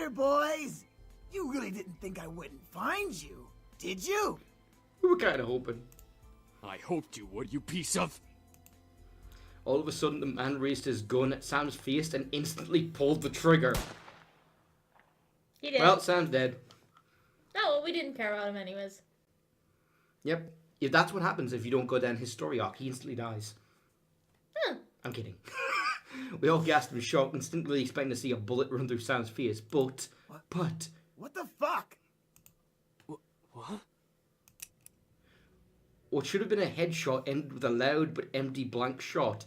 matter, boys? You really didn't think I wouldn't find you, did you? We were kind of hoping. I hoped you would, you piece of... All of a sudden, the man raised his gun at Sam's face and instantly pulled the trigger. He did. Well, Sam's dead. Oh, well, we didn't care about him anyways. Yep. If that's what happens if you don't go down his story arc, he instantly dies. Huh. I'm kidding. We all gasped in shock, instinctively expecting to see a bullet run through Sam's face, but... What the fuck? What? What should have been a headshot ended with a loud but empty blank shot.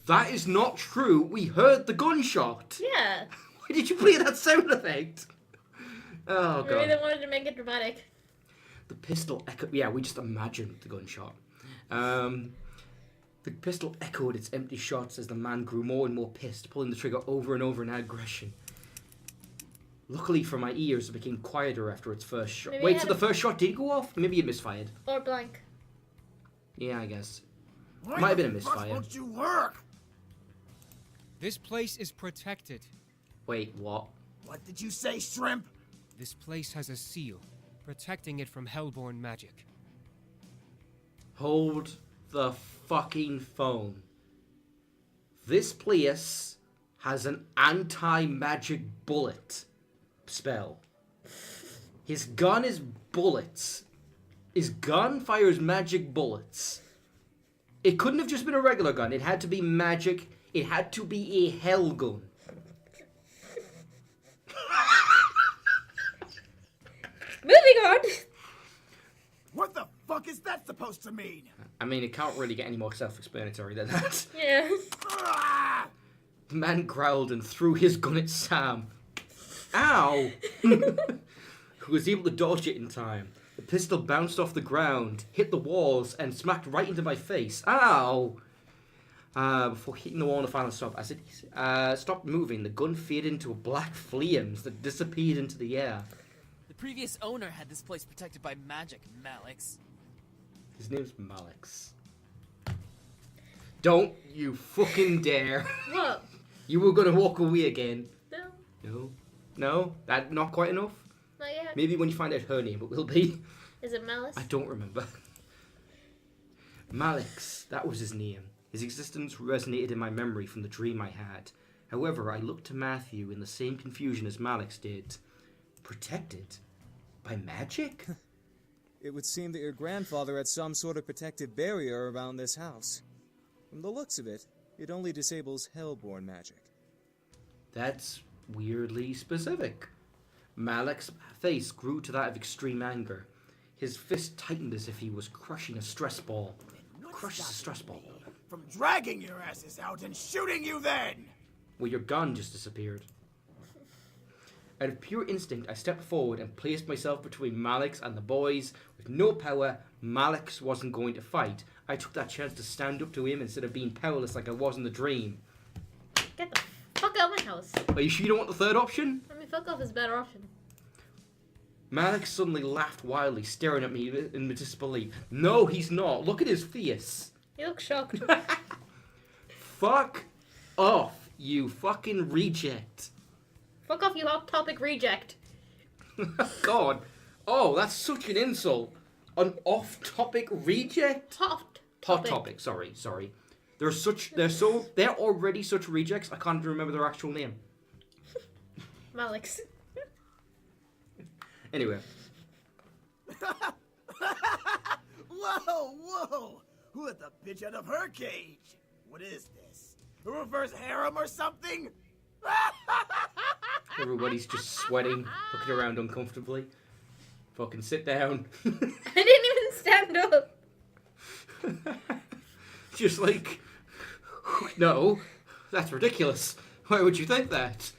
That is not true. We heard the gunshot. Yeah. Why did you play that sound effect? Oh, God. Maybe they wanted to make it dramatic. The pistol echoed... Yeah, we just imagined the gunshot. The pistol echoed its empty shots as the man grew more and more pissed, pulling the trigger over and over in aggression. Luckily for my ears, it became quieter after its first shot. Maybe Wait, so the first shot did go off? Maybe it misfired. Or blank. Yeah, I guess. Why Might have been a the fuck misfire. won't you work? This place is protected. Wait, what? What did you say, Shrimp? This place has a seal, protecting it from hellborn magic. Hold the fucking phone. This place has an anti-magic bullet spell. His gun is bullets. His gun fires magic bullets. It couldn't have just been a regular gun. It had to be magic. It had to be a hell gun. Moving on. What the fuck is that supposed to mean? I mean, it can't really get any more self-explanatory than that. Yeah. Ah! The man growled and threw his gun at Sam. Ow! Who was able to dodge it in time. The pistol bounced off the ground, hit the walls, and smacked right into my face. Ow! Before hitting the wall on the final stop, as it stopped moving, the gun faded into black flames that disappeared into the air. The previous owner had this place protected by magic, Malix. His name's Malix. Don't you fucking dare. What? You were gonna walk away again. No. No? No? That not quite enough? Not yet. Maybe when you find out her name, it will be. Is it Malice? I don't remember. Malix, that was his name. His existence resonated in my memory from the dream I had. However, I looked to Matthew in the same confusion as Malix did. Protected? By magic? It would seem that your grandfather had some sort of protective barrier around this house. From the looks of it, it only disables hellborn magic. That's weirdly specific. Malix's face grew to that of extreme anger. His fist tightened as if he was crushing a stress ball. Crushes a stress ball. From dragging your asses out and shooting you then! Well, your gun just disappeared. Out of pure instinct, I stepped forward and placed myself between Malix and the boys. With no power, Malix wasn't going to fight. I took that chance to stand up to him instead of being powerless like I was in the dream. Get the fuck out of my house. Are you sure you don't want the third option? I mean, fuck off is a better option. Malix suddenly laughed wildly, staring at me in disbelief. No, he's not. Look at his face. You look shocked. Fuck off, you fucking reject. Fuck off, you hot topic reject. God. Oh, that's such an insult. An off-topic reject? Hot Hot topic, sorry. They're already such rejects, I can't even remember their actual name. Malix. Anyway. Whoa! Who let the bitch out of her cage? What is this? A reverse harem or something? Everybody's just sweating, looking around uncomfortably. Fucking sit down. I didn't even stand up. Just like, no, that's ridiculous. Why would you think that?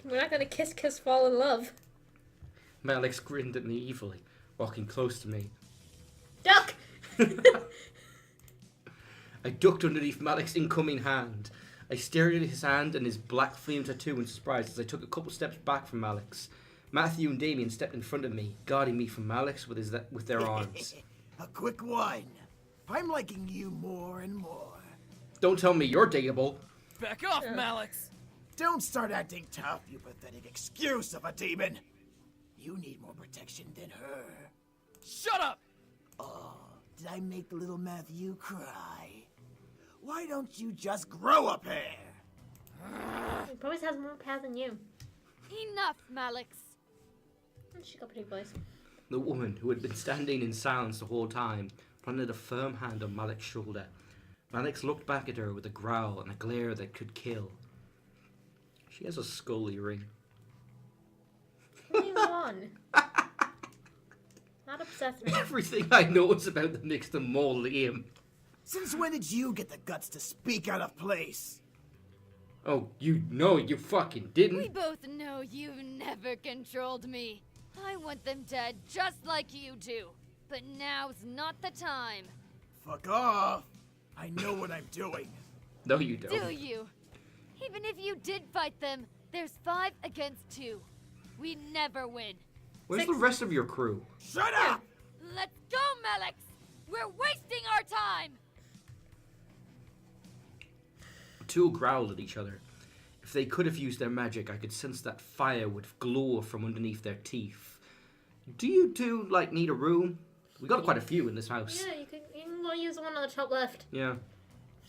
We're not gonna kiss, fall in love. Malix grinned at me evilly, walking close to me. Duck! I ducked underneath Malix's incoming hand. I stared at his hand and his black flame tattoo in surprise as I took a couple steps back from Malix. Matthew and Damien stepped in front of me, guarding me from Malix with their arms. A quick one. I'm liking you more and more. Don't tell me you're dateable. Back off, Malix! Don't start acting tough, you pathetic excuse of a demon. You need more protection than her. Shut up! Oh, did I make the little Matthew cry? Why don't you just grow a pair? He probably has more power than you. Enough, Malix. She got pretty voice. The woman, who had been standing in silence the whole time, planted a firm hand on Malik's shoulder. Malix looked back at her with a growl and a glare that could kill. She has a skull earring. Only one. Not obsessed with it. Everything I notice about them makes them more lame. Since when did you get the guts to speak out of place? Oh, you know you fucking didn't. We both know you've never controlled me. I want them dead just like you do. But now's not the time. Fuck off! I know what I'm doing. No, you don't. Do you? Even if you did fight them, there's 5 against 2. We never win. Where's the rest of your crew? Shut up! Let's go, Malix! We're wasting our time! The two growled at each other. If they could have used their magic, I could sense that fire would glow from underneath their teeth. Do you two, like, need a room? We got quite a few in this house. Yeah, you can go use the one on the top left. Yeah.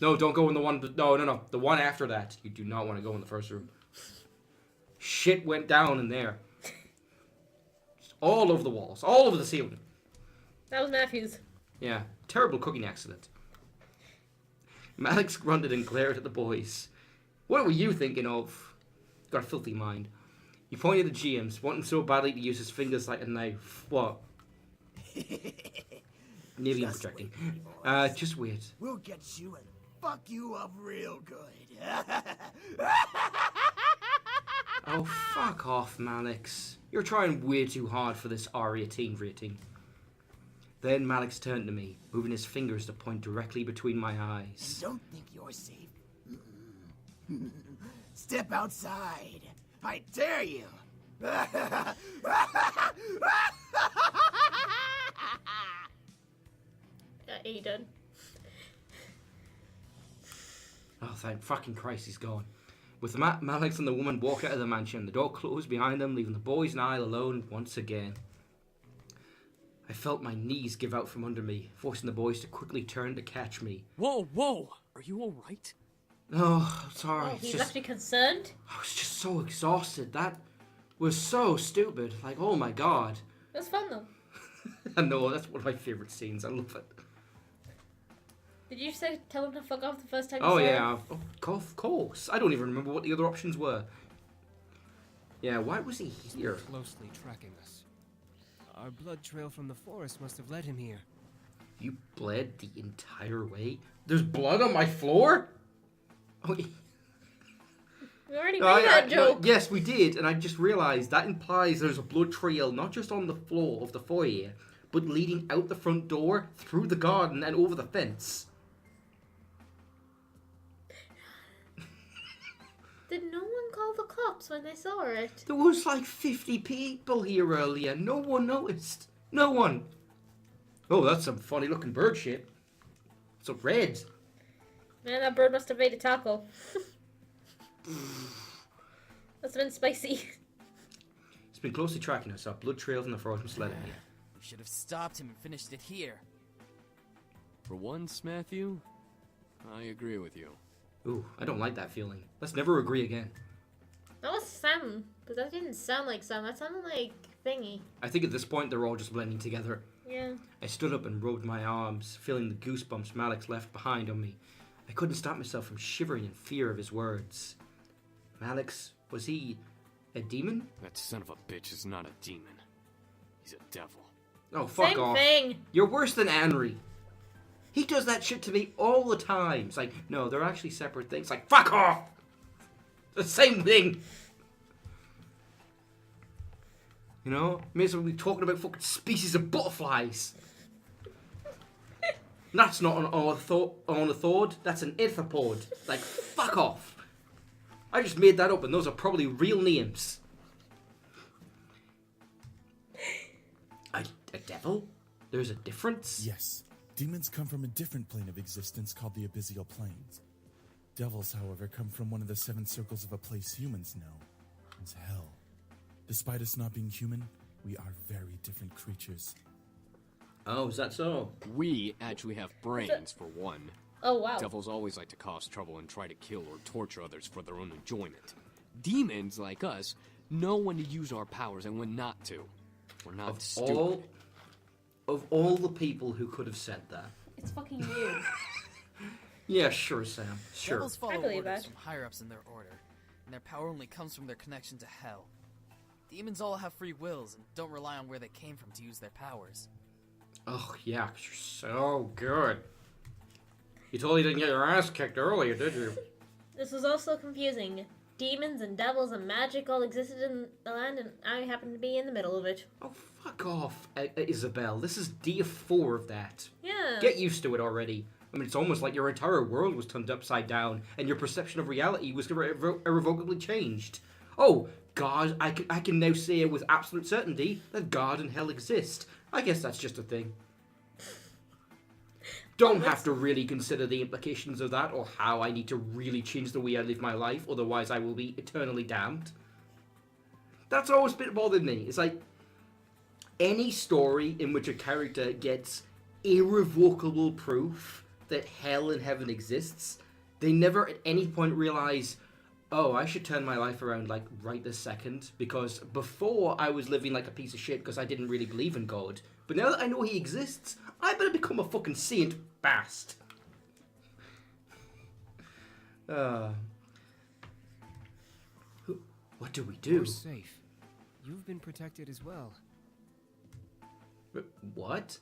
No, don't go in the one... No. The one after that. You do not want to go in the first room. Shit went down in there. Just all over the walls. All over the ceiling. That was Matthew's. Yeah. Terrible cooking accident. Malix grunted and glared at the boys. What were you thinking of? Got a filthy mind. He pointed at James, wanting so badly to use his fingers like a knife. What? Nearly Just projecting. wait, boys. Just wait. We'll get you and fuck you up real good. Oh, fuck off, Malix. You're trying way too hard for this R18 rating. Then Malix turned to me, moving his fingers to point directly between my eyes. Don't think you're safe. Step outside. I dare you. He did. Oh, thank fucking Christ, he's gone. With Malix and the woman walk out of the mansion, the door closed behind them, leaving the boys and I alone once again. I felt my knees give out from under me, forcing the boys to quickly turn to catch me. Whoa! Are you alright? Oh, sorry. Oh, it's he's just, actually concerned. I was just so exhausted. That was so stupid. Like, oh my god. It was fun though. I know, that's one of my favourite scenes. I love it. Did you tell him to fuck off the first time you Oh saw yeah, him? of course. I don't even remember what the other options were. Yeah, why was he here? Closely tracking us. Our blood trail from the forest must have led him here. You bled the entire way? There's blood on my floor? Oh, We already made that joke. Yes, we did, and I just realised that implies there's a blood trail not just on the floor of the foyer, but leading out the front door, through the garden, and over the fence. Did no one call the cops when they saw it? There was like 50 people here earlier. No one noticed. No one. Oh, that's some funny looking bird shit. It's a red. Man, that bird must have ate a taco. Must have been spicy. It's been closely tracking us. Our blood trail from the forest must lead him here. We should have stopped him and finished it here. For once, Matthew, I agree with you. Ooh, I don't like that feeling. Let's never agree again. That was Sam, but that didn't sound like Sam. That sounded like Thingy. I think at this point they're all just blending together. Yeah. I stood up and rubbed my arms, feeling the goosebumps Malix left behind on me. I couldn't stop myself from shivering in fear of his words. Malix, was he a demon? That son of a bitch is not a demon. He's a devil. Oh, fuck Same off. thing. You're worse than Henry. He does that shit to me all the time. It's like, no, they're actually separate things. Like, fuck off! The same thing. You know? May as well be talking about fucking species of butterflies. That's not an ornithode. That's an ithapod. Like, fuck off. I just made that up and those are probably real names. A devil? There's a difference? Yes. Demons come from a different plane of existence called the Abyssal Planes. devils, however, come from one of the 7 circles of a place humans know. It's hell. Despite us not being human, we are very different creatures. Oh, is that so? We actually have brains, for one. Oh, wow. Devils always like to cause trouble and try to kill or torture others for their own enjoyment. Demons, like us, know when to use our powers and when not to. We're not stupid. Of all the people who could have said that. It's fucking you. Yeah, sure, Sam. Sure. Devils follow I believe orders that. from higher-ups in their order, and their power only comes from their connection to hell. Demons all have free wills and don't rely on where they came from to use their powers. Oh, yeah, 'cause you're so good. You totally didn't get your ass kicked earlier, did you? This was also confusing. Demons and devils and magic all existed in the land, and I happened to be in the middle of it. Oh, fuck off, Isabel. This is D4 of that. Yeah. Get used to it already. I mean, it's almost like your entire world was turned upside down, and your perception of reality was irrevocably changed. Oh, God, I can now say with absolute certainty that God and hell exist. I guess that's just a thing. Don't have to really consider the implications of that or how I need to really change the way I live my life, otherwise I will be eternally damned. That's always been bothered me. It's like any story in which a character gets irrevocable proof that hell and heaven exists, they never at any point realize, oh, I should turn my life around like right this second, because before I was living like a piece of shit because I didn't really believe in God. But now that I know he exists, I better become a fucking saint fast. What do we do? You're safe. You've been protected as well. What?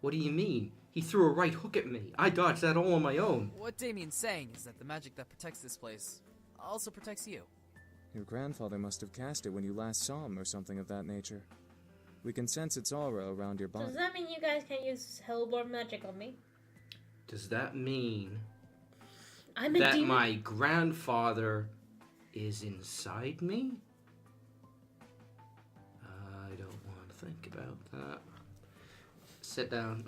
What do you mean? He threw a right hook at me. I dodged that all on my own. What Damien's saying is that the magic that protects this place also protects you. Your grandfather must have cast it when you last saw him or something of that nature. We can sense its aura around your body. Does that mean you guys can't use hellborn magic on me? Does that mean I'm a that demon. my grandfather is inside me? I don't want to think about that. Sit down.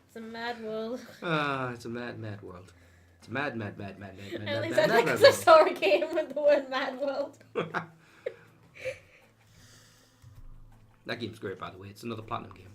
It's a mad world. It's a mad, mad world. It's a mad, mad, mad, mad, mad, mad, At mad, least mad, I mad, think mad it's a world. story game with the word mad world. That game's great, by the way. It's another platinum game.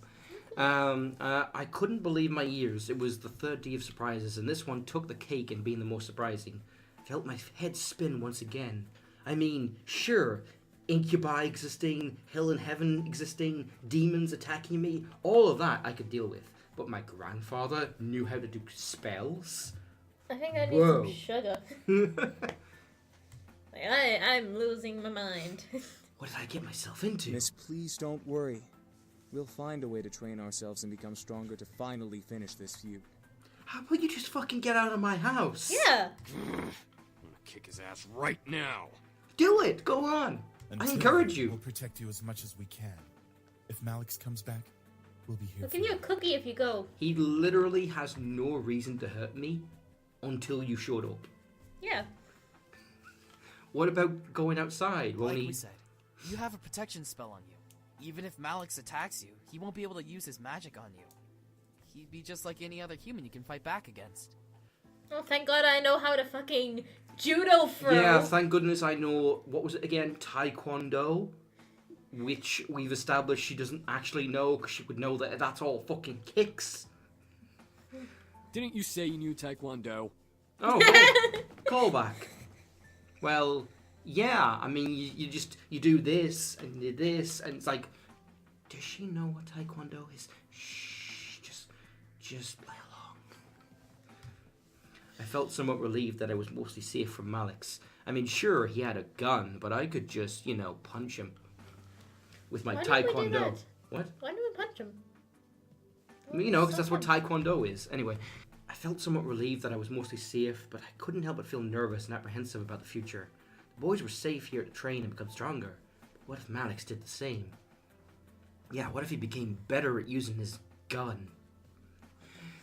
I couldn't believe my ears. It was the third day of surprises, and this one took the cake in being the most surprising. Felt my head spin once again. I mean, sure, incubi existing, hell and heaven existing, demons attacking me, all of that I could deal with. But my grandfather knew how to do spells? I think I need Whoa. some sugar. I'm losing my mind. What did I get myself into? Miss, please don't worry. We'll find a way to train ourselves and become stronger to finally finish this feud. How about you just fucking get out of my house? Yeah. I'm gonna kick his ass right now. Do it! Go on! I encourage We'll you. protect you as much as we can. If Malix comes back, we'll be here I'll for give you a cookie if you go. He literally has no reason to hurt me until you showed up. Yeah. What about going outside? Won't Like he? we said, you have a protection spell on you. Even if Malix attacks you, he won't be able to use his magic on you. He'd be just like any other human you can fight back against. Oh, thank God I know how to fucking judo throw. Yeah, thank goodness I know, what was it again? Taekwondo? Which we've established she doesn't actually know, because she would know that that's all fucking kicks. Didn't you say you knew Taekwondo? Oh, call back. Well, yeah, I mean, you do this, and you do this, and it's like, does she know what Taekwondo is? Shh, just play along. I felt somewhat relieved that I was mostly safe from Malix. I mean, sure, he had a gun, but I could just, punch him with my Why did we do Taekwondo. that? What? Why do we punch him? Because that's what Taekwondo is. Anyway, I felt somewhat relieved that I was mostly safe, but I couldn't help but feel nervous and apprehensive about the future. The boys were safe here to train and become stronger. But what if Malix did the same? Yeah, what if he became better at using his gun?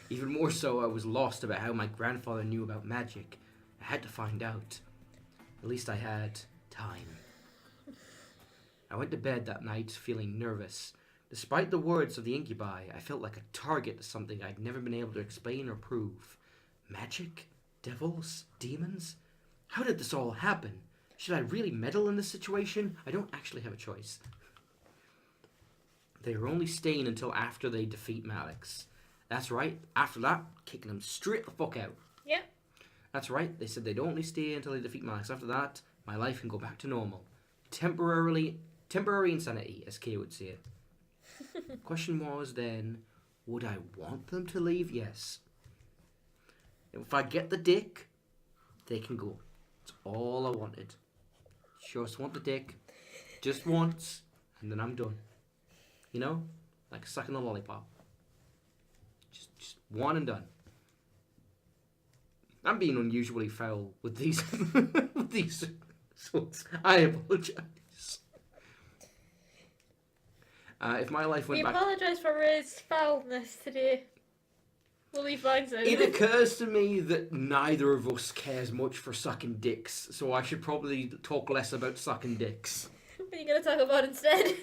Even more so, I was lost about how my grandfather knew about magic. I had to find out. At least I had time. I went to bed that night feeling nervous. Despite the words of the incubi, I felt like a target to something I'd never been able to explain or prove. Magic? Devils? Demons? How did this all happen? Should I really meddle in this situation? I don't actually have a choice. They are only staying until after they defeat Malix. That's right. After that, kicking them straight the fuck out. Yep. That's right. They said they'd only stay until they defeat Malix. After that, my life can go back to normal. Temporary insanity, as Kay would say it. Question was then, would I want them to leave? Yes. If I get the dick, they can go. That's all I wanted. Just want the dick. Just once. And then I'm done. You know? Like sucking a lollipop. Just one and done. I'm being unusually foul with these with these sorts. I apologize. If my life went We back... apologise for his foulness today. We'll leave flags out. It occurs to me that neither of us cares much for sucking dicks, so I should probably talk less about sucking dicks. What are you going to talk about instead?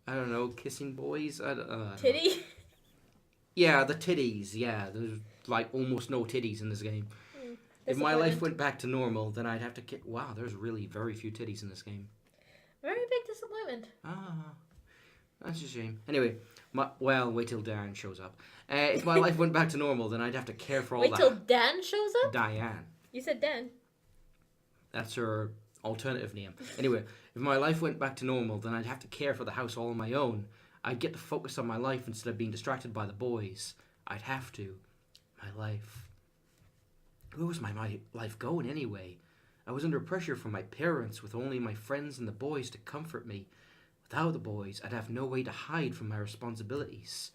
I don't know, kissing boys? I don't Titty? Yeah, the titties, yeah. There's like almost no titties in this game. If my life went back to normal, then I'd have to wow, there's really very few titties in this game. Very big disappointment. Ah, that's a shame. Anyway, wait till Dan shows up. If my life went back to normal, then I'd have to care for all that. Wait till Dan shows up? Diane. You said Dan. That's her alternative name. Anyway, if my life went back to normal, then I'd have to care for the house all on my own. I'd get to focus on my life instead of being distracted by the boys. I'd have to. My life. Where was my life going anyway? I was under pressure from my parents with only my friends and the boys to comfort me. Without the boys, I'd have no way to hide from my responsibilities.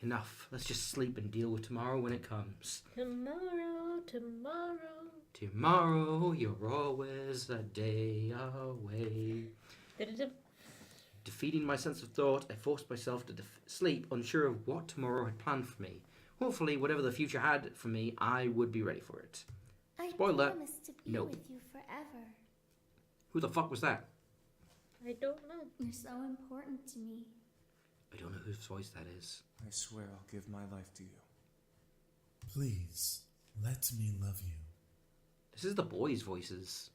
Enough. Let's just sleep and deal with tomorrow when it comes. Tomorrow. Tomorrow, you're always a day away. Defeating my sense of thought, I forced myself to sleep, unsure of what tomorrow had planned for me. Hopefully, whatever the future had for me, I would be ready for it. Spoiler. I promise to be Nope. with you forever. Who the fuck was that? I don't know. You're so important to me. I don't know whose voice that is. I swear I'll give my life to you. Please, let me love you. This is the boys' voices.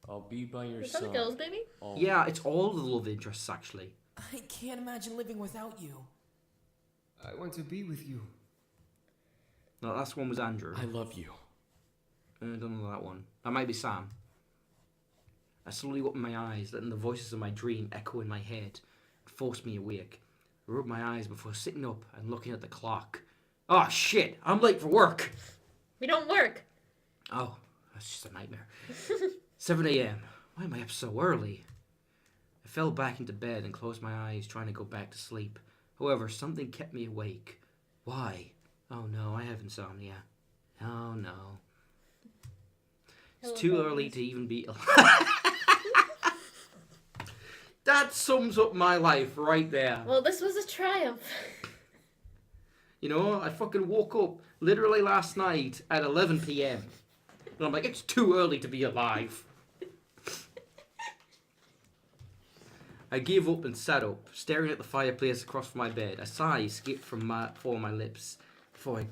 I'll be by your Is that the side. girls, baby? Yeah, it's all the love interests, actually. I can't imagine living without you. I want to be with you. No, last one was Andrew. I love you. I don't know that one. That might be Sam. I slowly opened my eyes, letting the voices of my dream echo in my head and force me awake. I rubbed my eyes before sitting up and looking at the clock. Oh shit, I'm late for work! We don't work. Oh, that's just a nightmare. 7 a.m. Why am I up so early? I fell back into bed and closed my eyes, trying to go back to sleep. However, something kept me awake. Why? Oh no, I have insomnia. Oh no. It's too early to even be That sums up my life right there. Well, this was a triumph. You know, I fucking woke up literally last night at 11 p.m. And I'm like, it's too early to be alive. I gave up and sat up, staring at the fireplace across from my bed. A sigh escaped from my lips before I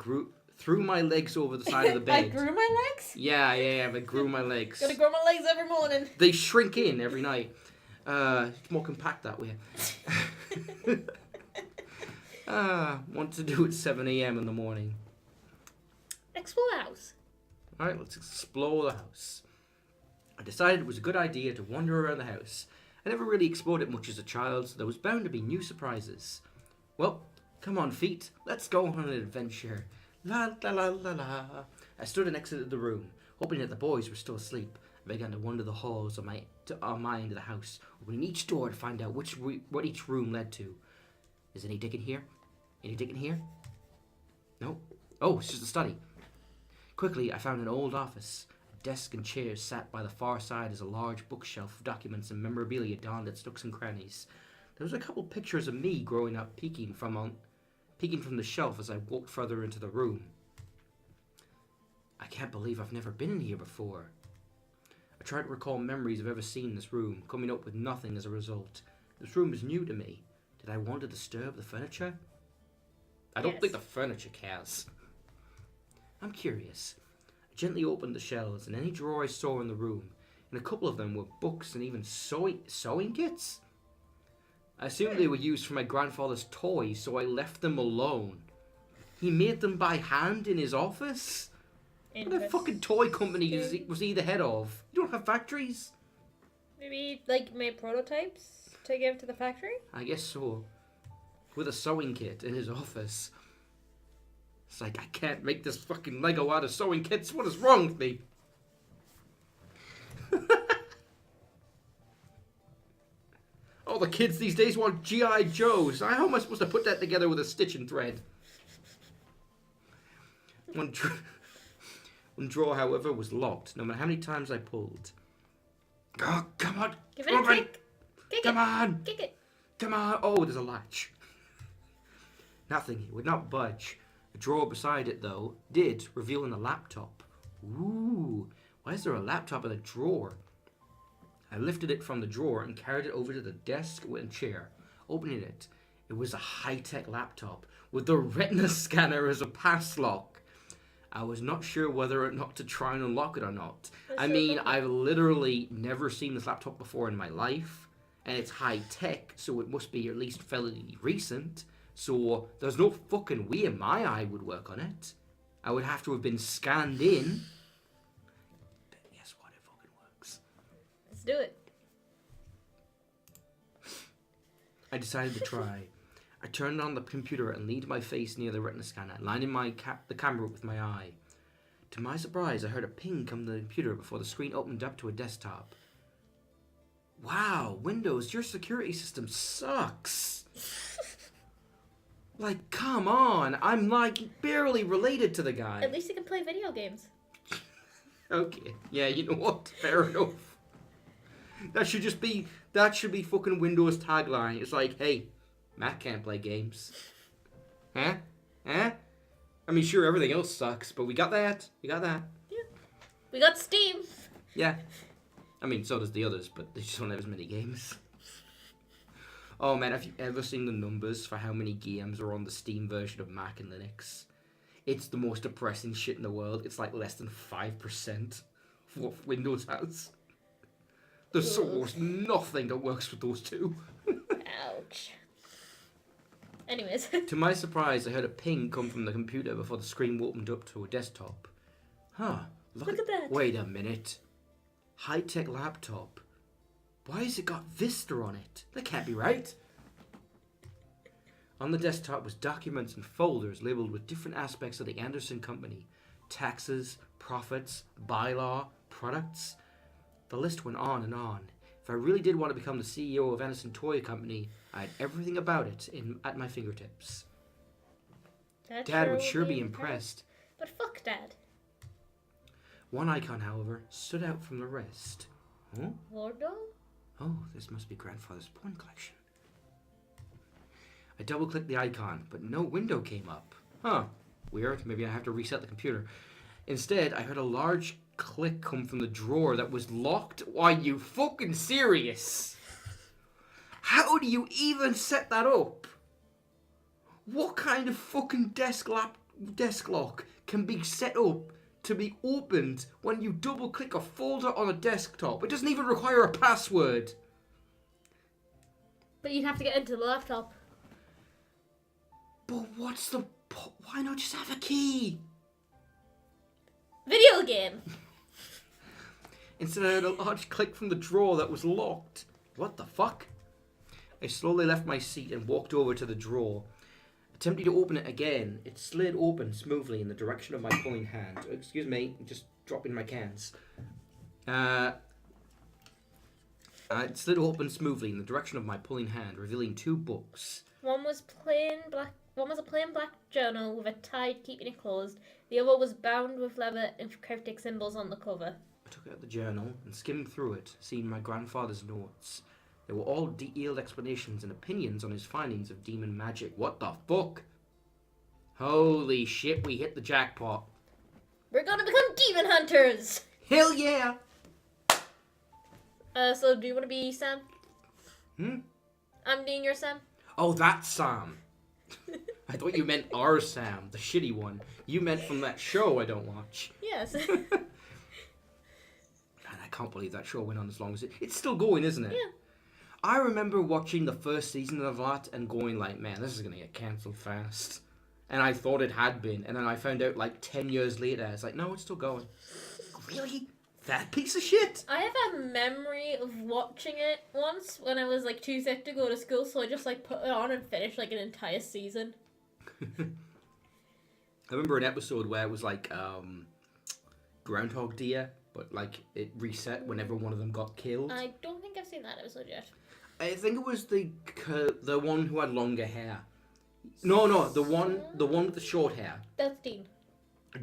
threw my legs over the side of the bed. I grew my legs? Yeah, I grew my legs. Gotta grow my legs every morning. They shrink in every night. It's more compact that way. Want to do it 7 a.m. in the morning. Explore the house. Alright, let's explore the house. I decided it was a good idea to wander around the house. I never really explored it much as a child, so there was bound to be new surprises. Well, come on, feet. Let's go on an adventure. La la la la la. I stood and exited the room, hoping that the boys were still asleep. I began to wander the halls on my end of the house, opening each door to find out what each room led to. Is any dick in here? Any dick in here? No? Oh, it's just a study. Quickly, I found an old office. A desk and chairs sat by the far side as a large bookshelf of documents and memorabilia donned its nooks and crannies. There was a couple pictures of me growing up peeking from the shelf as I walked further into the room. I can't believe I've never been in here before. I tried to recall memories of ever seeing this room, coming up with nothing as a result. This room is new to me. Did I want to disturb the furniture? I don't think the furniture cares. I'm curious. I gently opened the shelves, and any drawer I saw in the room, and a couple of them were books and even sewing kits. I assumed they were used for my grandfather's toys, so I left them alone. He made them by hand in his office? What a fucking toy company was he the head of? You don't have factories? Maybe, like, made prototypes to give to the factory? I guess so. With a sewing kit in his office. It's like, I can't make this fucking Lego out of sewing kits. What is wrong with me? All the kids these days want G.I. Joes. How am I supposed to put that together with a stitch and thread? One drawer, however, was locked, no matter how many times I pulled. Oh, come on. Give it a kick. Come on. Kick it. Come on. Oh, there's a latch. Nothing. It would not budge. The drawer beside it, though, did, revealing a laptop. Ooh. Why is there a laptop in a drawer? I lifted it from the drawer and carried it over to the desk and chair. Opening it, it was a high-tech laptop with the retina scanner as a pass lock. I was not sure whether or not to try and unlock it or not. I mean, I've literally never seen this laptop before in my life, and it's high-tech, so it must be at least fairly recent. So there's no fucking way my eye would work on it. I would have to have been scanned in. But guess what? It fucking works. Let's do it. I decided to try. I turned on the computer and leaned my face near the retina scanner, lining the camera with my eye. To my surprise, I heard a ping come to the computer before the screen opened up to a desktop. Wow, Windows, your security system sucks. Like, come on. I'm, like, barely related to the guy. At least you can play video games. Okay. Yeah, you know what? Fair enough. That should be fucking Windows tagline. It's like, hey, Matt can't play games. Huh? I mean, sure, everything else sucks, but we got that. We got that. Yeah. We got Steam. Yeah. I mean, so does the others, but they just don't have as many games. Oh man, have you ever seen the numbers for how many games are on the Steam version of Mac and Linux? It's the most depressing shit in the world. It's like less than 5% of what Windows has. There's almost nothing that works with those two. Ouch. Anyways. To my surprise, I heard a ping come from the computer before the screen opened up to a desktop. Huh. Look at that. Wait a minute. High-tech laptop. Why has it got Vista on it? That can't be right. On the desktop was documents and folders labeled with different aspects of the Anderson Company. Taxes, profits, bylaw, products. The list went on and on. If I really did want to become the CEO of Anderson Toy Company, I had everything about it at my fingertips. Dad would sure be impressed. But fuck Dad. One icon, however, stood out from the rest. Huh? Wardo? Oh, this must be Grandfather's porn collection. I double-clicked the icon, but no window came up. Huh. Weird. Maybe I have to reset the computer. Instead, I heard a large click come from the drawer that was locked. Are you fucking serious? How do you even set that up? What kind of fucking desk lock can be set up to be opened when you double-click a folder on a desktop? It doesn't even require a password. But you'd have to get into the laptop. But what's the... Why not just have a key? Video game! Instead, I heard a large click from the drawer that was locked. What the fuck? I slowly left my seat and walked over to the drawer. Attempting to open it again, it slid open smoothly in the direction of my pulling hand. Excuse me, just dropping my cans. It slid open smoothly in the direction of my pulling hand, revealing two books. One was a plain black journal with a tie keeping it closed. The other was bound with leather and cryptic symbols on the cover. I took out the journal and skimmed through it, seeing my grandfather's notes. They were all detailed explanations and opinions on his findings of demon magic. What the fuck? Holy shit, we hit the jackpot. We're gonna become demon hunters! Hell yeah! So do you want to be Sam? Hmm? I'm being your Sam. Oh, that's Sam. I thought you meant our Sam, the shitty one. You meant from that show I don't watch. Yes. Man, I can't believe that show went on as long as it... It's still going, isn't it? Yeah. I remember watching the first season of that and going like, man, this is going to get cancelled fast. And I thought it had been. And then I found out like 10 years later, it's like, no, it's still going. Really? That piece of shit? I have a memory of watching it once when I was like too sick to go to school, so I just like put it on and finished like an entire season. I remember an episode where it was like Groundhog Day, but like it reset whenever one of them got killed. I don't think I've seen that episode yet. I think it was the one who had longer hair. No, the one with the short hair. That's Dean.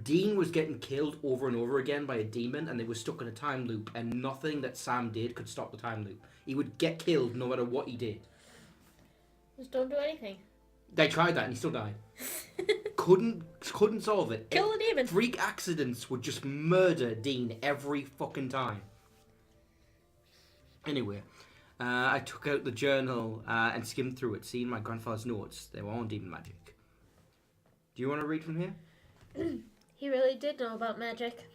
Dean was getting killed over and over again by a demon, and they were stuck in a time loop, and nothing that Sam did could stop the time loop. He would get killed no matter what he did. Just don't do anything. They tried that and he still died. couldn't solve it. Kill the demon. Freak accidents would just murder Dean every fucking time. Anyway, I took out the journal and skimmed through it, seeing my grandfather's notes. They were on demon magic. Do you want to read from here? He really did know about magic.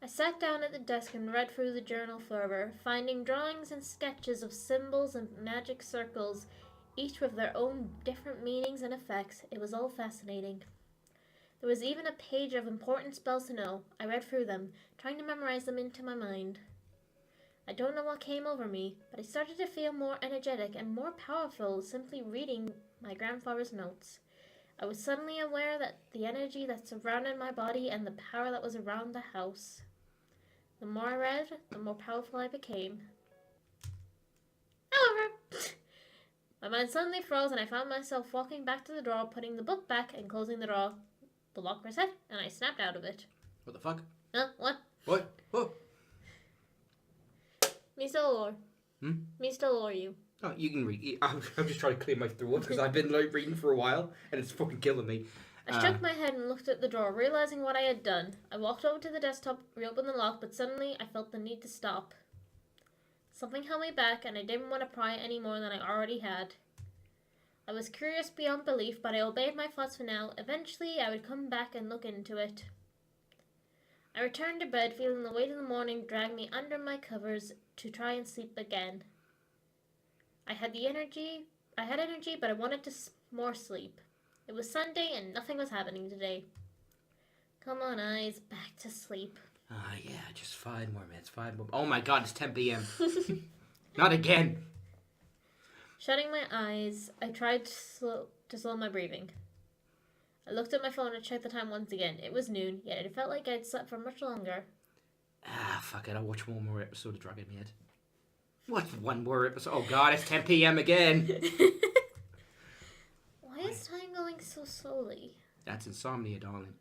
I sat down at the desk and read through the journal further, finding drawings and sketches of symbols and magic circles, each with their own different meanings and effects. It was all fascinating. There was even a page of important spells to know. I read through them, trying to memorize them into my mind. I don't know what came over me, but I started to feel more energetic and more powerful simply reading my grandfather's notes. I was suddenly aware that the energy that surrounded my body and the power that was around the house. The more I read, the more powerful I became. However, my mind suddenly froze and I found myself walking back to the drawer, putting the book back and closing the drawer. The lock reset and I snapped out of it. What the fuck? Huh? What? What? What? Me still lore. Me still lore you. Oh, you can read. I'm just trying to clear my throat because I've been like reading for a while and it's fucking killing me. I shook my head and looked at the drawer, realizing what I had done. I walked over to the desktop, reopened the lock, but suddenly I felt the need to stop. Something held me back, and I didn't want to pry any more than I already had. I was curious beyond belief, but I obeyed my thoughts for now. Eventually, I would come back and look into it. I returned to bed, feeling the weight of the morning drag me under my covers to try and sleep again. I had energy, but I wanted more sleep. It was Sunday and nothing was happening today. Come on, eyes, back to sleep. Ah, yeah, just 5 more minutes, 5 more. Oh my god, it's 10 p.m. Not again. Shutting my eyes, I tried to slow my breathing. I looked at my phone and checked the time once again. It was noon, yet it felt like I'd slept for much longer. Ah, fuck it, I'll watch one more episode of Dragon Maid. What, one more episode? Oh god, it's 10 p.m. again. Why is time going so slowly? That's insomnia, darling.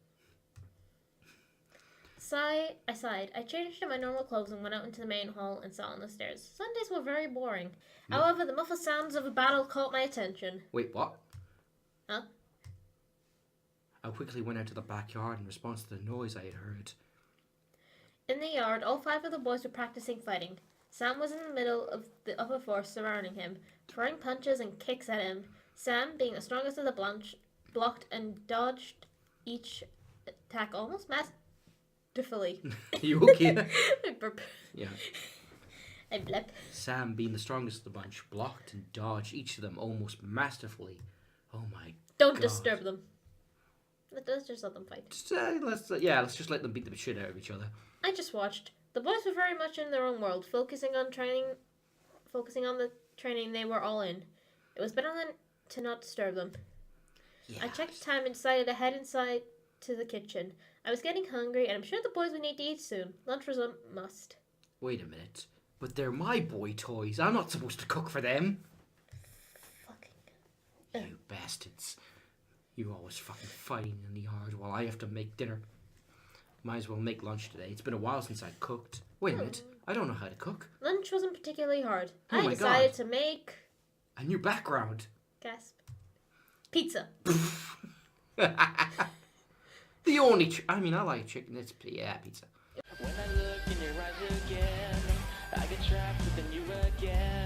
I sighed. I changed to my normal clothes and went out into the main hall and sat on the stairs. Sundays were very boring. However, the muffled sounds of a battle caught my attention. Wait, what? Huh? I quickly went out to the backyard in response to the noise I had heard. In the yard, all 5 of the boys were practicing fighting. Sam was in the middle of the upper force surrounding him, throwing punches and kicks at him. Sam, being the strongest of the bunch, blocked and dodged each attack almost masterfully. You okay? I burp. Yeah. I blep. Sam, being the strongest of the bunch, blocked and dodged each of them almost masterfully. Oh my Don't God. disturb them. Let's just let them fight. Let's just let them beat the shit out of each other. I just watched. The boys were very much in their own world, focusing on the training they were all in. It was better than to not disturb them. Yeah. I checked time and decided to head inside to the kitchen. I was getting hungry, and I'm sure the boys would need to eat soon. Lunch was a must. Wait a minute. But they're my boy toys. I'm not supposed to cook for them. Fucking. You bastards. You always fucking fighting in the yard while I have to make dinner. Might as well make lunch today. It's been a while since I cooked. Wait a minute. I don't know how to cook. Lunch wasn't particularly hard. Oh I my decided God. to make... A new background. Gasp. Pizza. The only... I like chicken. It's... Yeah, pizza. When I look in your eyes again, I get trapped within you again.